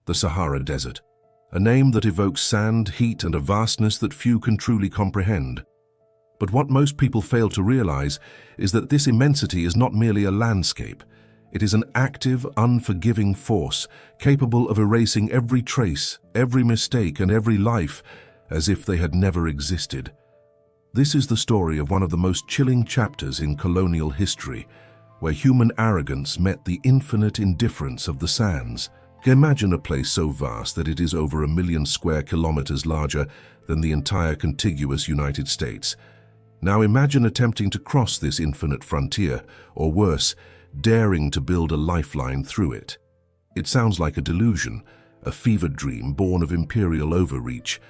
the Sahara Desert, a name that evokes sand, heat, and a vastness that few can truly comprehend. But what most people fail to realize is that this immensity is not merely a landscape. It is an active, unforgiving force, capable of erasing every trace, every mistake, and every life as if they had never existed. This is the story of one of the most chilling chapters in colonial history, where human arrogance met the infinite indifference of the sands. Imagine a place so vast that it is over 1 million square kilometers larger than the entire contiguous United States. Now imagine attempting to cross this infinite frontier, or worse, daring to build a lifeline through it. It sounds like a delusion, a fevered dream born of imperial overreach.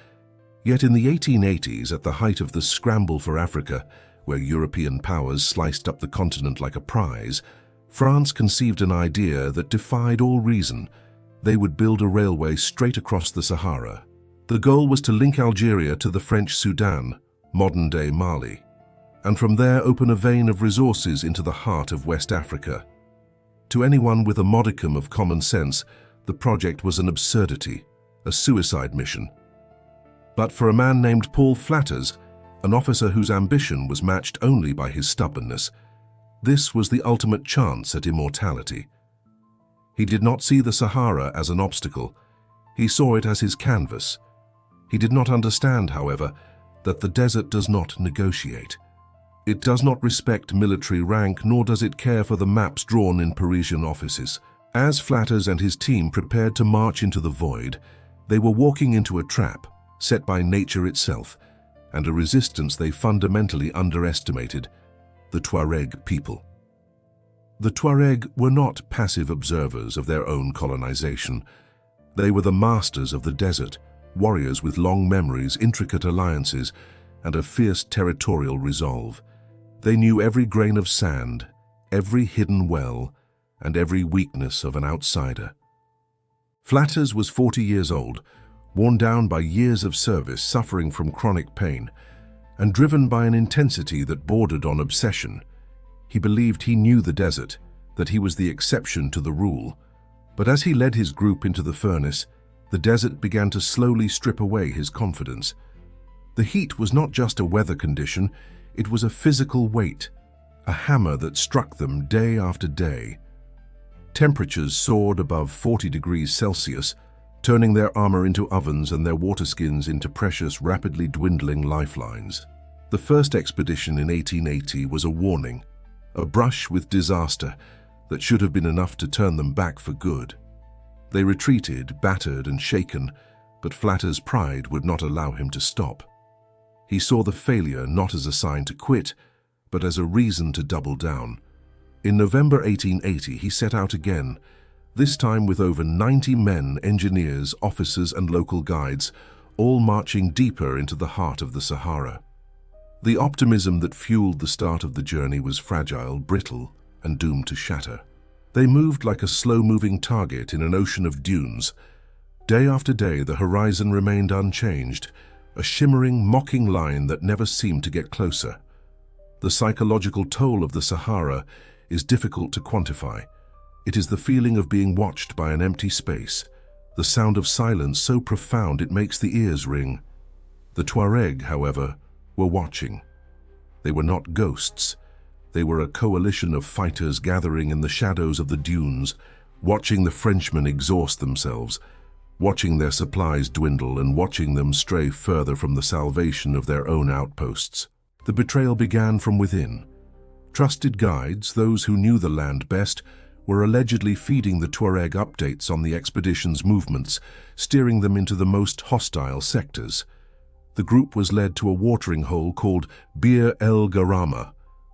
Yet in the 1880s, at the height of the scramble for Africa, where European powers sliced up the continent like a prize, France conceived an idea that defied all reason. They would build a railway straight across the Sahara. The goal was to link Algeria to the French Sudan, modern-day Mali, and from there open a vein of resources into the heart of West Africa. To anyone with a modicum of common sense, the project was an absurdity, a suicide mission. But for a man named Paul Flatters, an officer whose ambition was matched only by his stubbornness, this was the ultimate chance at immortality. He did not see the Sahara as an obstacle. He saw it as his canvas. He did not understand, however, that the desert does not negotiate. It does not respect military rank, nor does it care for the maps drawn in Parisian offices. As Flatters and his team prepared to march into the void, they were walking into a trap set by nature itself, and a resistance they fundamentally underestimated: the Tuareg people. The Tuareg were not passive observers of their own colonization. They were the masters of the desert, warriors with long memories, intricate alliances, and a fierce territorial resolve. They knew every grain of sand, every hidden well, and every weakness of an outsider. Flatters was 40 years old, worn down by years of service, suffering from chronic pain, and driven by an intensity that bordered on obsession. He believed he knew the desert, that he was the exception to the rule. But as he led his group into the furnace, the desert began to slowly strip away his confidence. The heat was not just a weather condition, it was a physical weight, a hammer that struck them day after day. Temperatures soared above 40 degrees Celsius, turning their armor into ovens and their waterskins into precious, rapidly dwindling lifelines. The first expedition in 1880 was a warning, a brush with disaster that should have been enough to turn them back for good. They retreated, battered and shaken, but Flatters' pride would not allow him to stop. He saw the failure not as a sign to quit, but as a reason to double down. In November 1880, he set out again, this time with over 90 men, engineers, officers, and local guides, all marching deeper into the heart of the Sahara. The optimism that fueled the start of the journey was fragile, brittle, and doomed to shatter. They moved like a slow-moving target in an ocean of dunes. Day after day, the horizon remained unchanged, a shimmering, mocking line that never seemed to get closer. The psychological toll of the Sahara is difficult to quantify. It is the feeling of being watched by an empty space, the sound of silence so profound it makes the ears ring. The Tuareg, however, were watching. They were not ghosts. They were a coalition of fighters gathering in the shadows of the dunes, watching the Frenchmen exhaust themselves, watching their supplies dwindle and watching them stray further from the salvation of their own outposts. The betrayal began from within. Trusted guides, those who knew the land best, were allegedly feeding the Tuareg updates on the expedition's movements, steering them into the most hostile sectors. The group was led to a watering hole called Bir El Garama,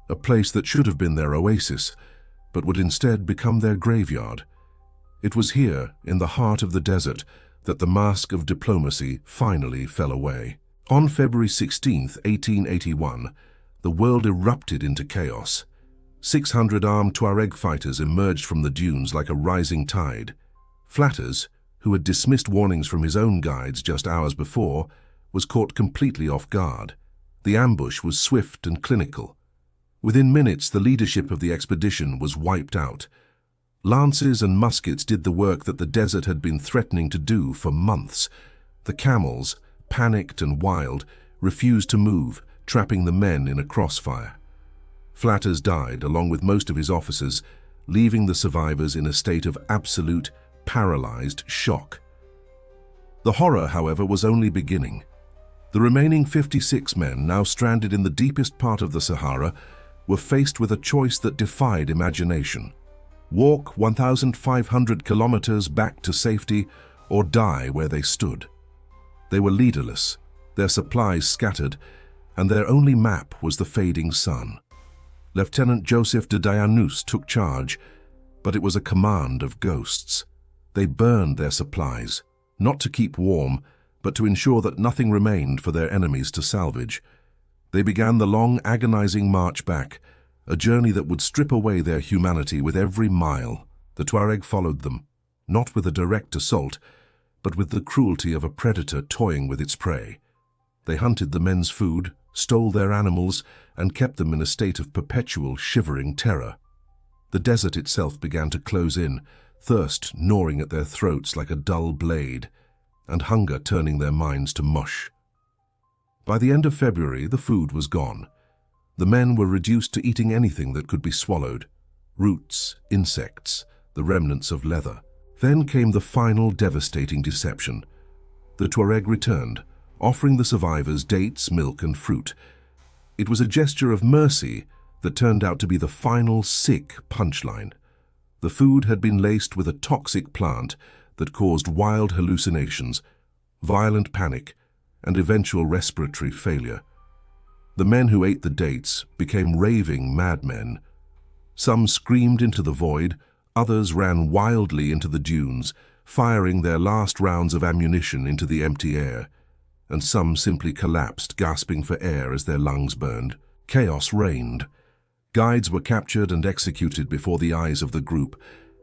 a place that should have been their oasis, but would instead become their graveyard. It was here, in the heart of the desert, that the mask of diplomacy finally fell away. On February 16, 1881, the world erupted into chaos. 600 armed Tuareg fighters emerged from the dunes like a rising tide. Flatters, who had dismissed warnings from his own guides just hours before, was caught completely off guard. The ambush was swift and clinical. Within minutes, the leadership of the expedition was wiped out. Lances and muskets did the work that the desert had been threatening to do for months. The camels, panicked and wild, refused to move, trapping the men in a crossfire. Flatters died, along with most of his officers, leaving the survivors in a state of absolute, paralyzed shock. The horror, however, was only beginning. The remaining 56 men, now stranded in the deepest part of the Sahara, were faced with a choice that defied imagination. Walk 1,500 kilometers back to safety or die where they stood. They were leaderless, their supplies scattered, and their only map was the fading sun. Lieutenant Joseph de Dianous took charge, but it was a command of ghosts. They burned their supplies, not to keep warm, but to ensure that nothing remained for their enemies to salvage. They began the long, agonizing march back, a journey that would strip away their humanity with every mile. The Tuareg followed them, not with a direct assault, but with the cruelty of a predator toying with its prey. They hunted the men's food, stole their animals, and kept them in a state of perpetual, shivering terror. The desert itself began to close in, thirst gnawing at their throats like a dull blade, and hunger turning their minds to mush. By the end of February, the food was gone. The men were reduced to eating anything that could be swallowed: roots, insects, the remnants of leather. Then came the final devastating deception. The Tuareg returned, offering the survivors dates, milk, and fruit. It was a gesture of mercy that turned out to be the final sick punchline. The food had been laced with a toxic plant that caused wild hallucinations, violent panic, and eventual respiratory failure. The men who ate the dates became raving madmen. Some screamed into the void, others ran wildly into the dunes, firing their last rounds of ammunition into the empty air, and some simply collapsed, gasping for air as their lungs burned. Chaos reigned. Guides were captured and executed before the eyes of the group,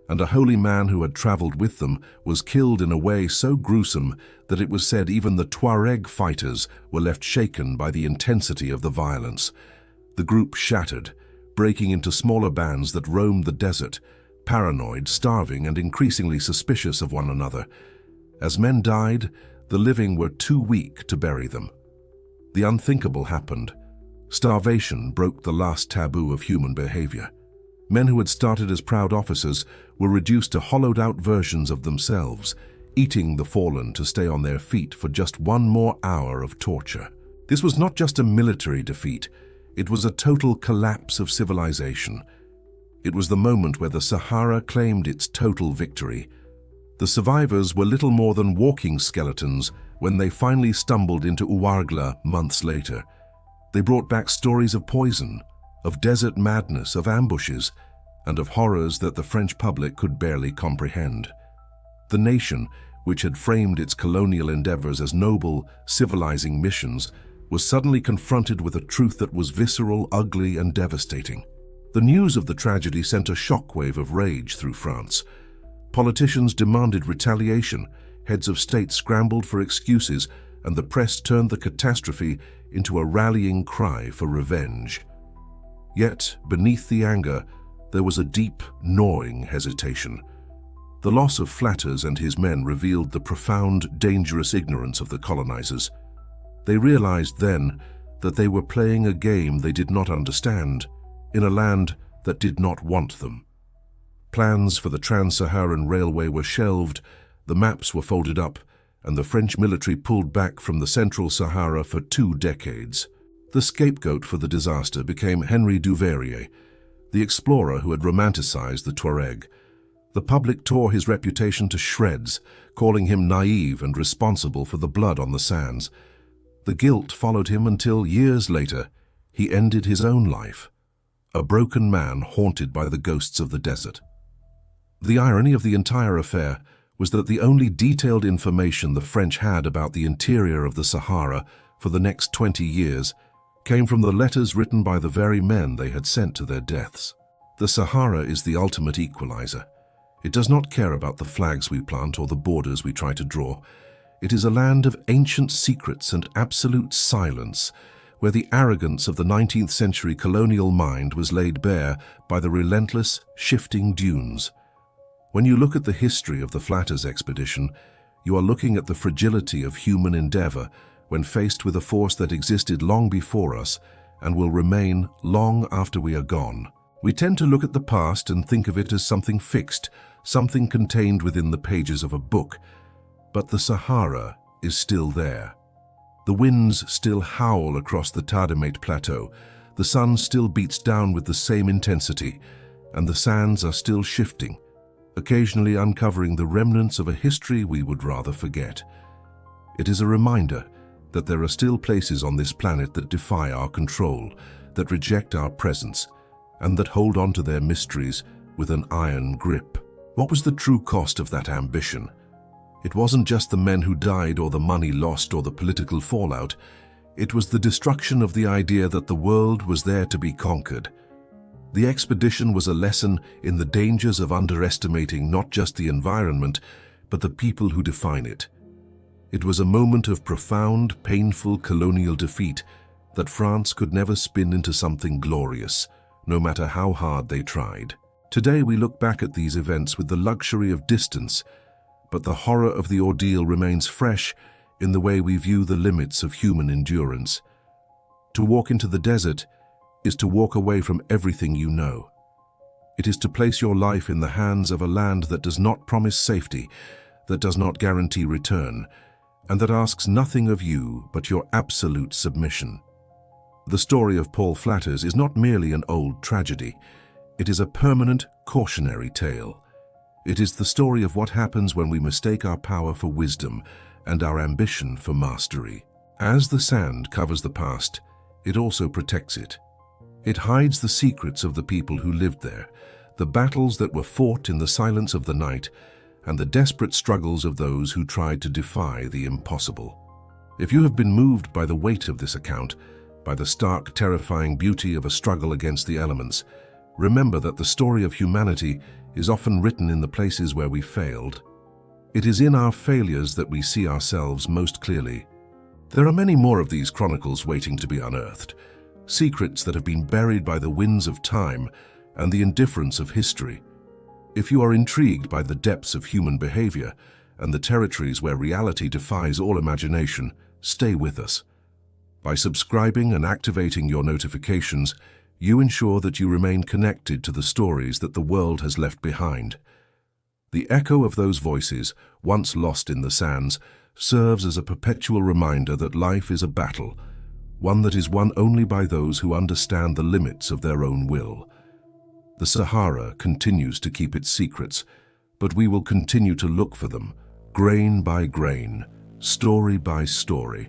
and a holy man who had traveled with them was killed in a way so gruesome that it was said even the Tuareg fighters were left shaken by the intensity of the violence. The group shattered, breaking into smaller bands that roamed the desert, paranoid, starving, and increasingly suspicious of one another. As men died, the living were too weak to bury them. The unthinkable happened. Starvation broke the last taboo of human behavior. Men who had started as proud officers were reduced to hollowed-out versions of themselves, eating the fallen to stay on their feet for just one more hour of torture. This was not just a military defeat, it was a total collapse of civilization. It was the moment where the Sahara claimed its total victory. The survivors were little more than walking skeletons when they finally stumbled into Ouargla months later. They brought back stories of poison, of desert madness, of ambushes, and of horrors that the French public could barely comprehend. The nation, which had framed its colonial endeavors as noble, civilizing missions, was suddenly confronted with a truth that was visceral, ugly, and devastating. The news of the tragedy sent a shockwave of rage through France. Politicians demanded retaliation, heads of state scrambled for excuses, and the press turned the catastrophe into a rallying cry for revenge. Yet, beneath the anger, there was a deep, gnawing hesitation. The loss of Flatters and his men revealed the profound, dangerous ignorance of the colonizers. They realized then that they were playing a game they did not understand, in a land that did not want them. Plans for the Trans-Saharan Railway were shelved, the maps were folded up, and the French military pulled back from the Central Sahara for 2 decades. The scapegoat for the disaster became Henri Duveyrier, the explorer who had romanticized the Tuareg. The public tore his reputation to shreds, calling him naive and responsible for the blood on the sands. The guilt followed him until, years later, he ended his own life, a broken man haunted by the ghosts of the desert. The irony of the entire affair was that the only detailed information the French had about the interior of the Sahara for the next 20 years came from the letters written by the very men they had sent to their deaths. The Sahara is the ultimate equalizer. It does not care about the flags we plant or the borders we try to draw. It is a land of ancient secrets and absolute silence, where the arrogance of the 19th century colonial mind was laid bare by the relentless, shifting dunes. When you look at the history of the Flatters expedition, you are looking at the fragility of human endeavor when faced with a force that existed long before us and will remain long after we are gone. We tend to look at the past and think of it as something fixed, something contained within the pages of a book. But the Sahara is still there. The winds still howl across the Tadamate Plateau, the sun still beats down with the same intensity, and the sands are still shifting, occasionally uncovering the remnants of a history we would rather forget. It is a reminder that there are still places on this planet that defy our control, that reject our presence, and that hold on to their mysteries with an iron grip. What was the true cost of that ambition? It wasn't just the men who died or the money lost or the political fallout. It was the destruction of the idea that the world was there to be conquered. The expedition was a lesson in the dangers of underestimating not just the environment, but the people who define it. It was a moment of profound, painful colonial defeat that France could never spin into something glorious, no matter how hard they tried. Today we look back at these events with the luxury of distance, but the horror of the ordeal remains fresh in the way we view the limits of human endurance. To walk into the desert is to walk away from everything you know. It is to place your life in the hands of a land that does not promise safety, that does not guarantee return, and that asks nothing of you but your absolute submission. The story of Paul Flatters is not merely an old tragedy. It is a permanent, cautionary tale. It is the story of what happens when we mistake our power for wisdom and our ambition for mastery. As the sand covers the past, it also protects it. It hides the secrets of the people who lived there, the battles that were fought in the silence of the night, and the desperate struggles of those who tried to defy the impossible. If you have been moved by the weight of this account, by the stark, terrifying beauty of a struggle against the elements, remember that the story of humanity is often written in the places where we failed. It is in our failures that we see ourselves most clearly. There are many more of these chronicles waiting to be unearthed, secrets that have been buried by the winds of time and the indifference of history. If you are intrigued by the depths of human behavior and the territories where reality defies all imagination, stay with us. By subscribing and activating your notifications, you ensure that you remain connected to the stories that the world has left behind. The echo of those voices, once lost in the sands, serves as a perpetual reminder that life is a battle, one that is won only by those who understand the limits of their own will. The Sahara continues to keep its secrets, but we will continue to look for them, grain by grain, story by story,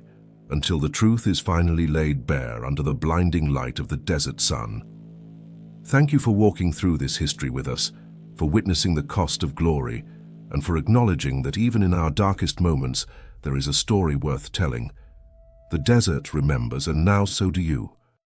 until the truth is finally laid bare under the blinding light of the desert sun. Thank you for walking through this history with us, for witnessing the cost of glory, and for acknowledging that even in our darkest moments, there is a story worth telling. The desert remembers, and now so do you.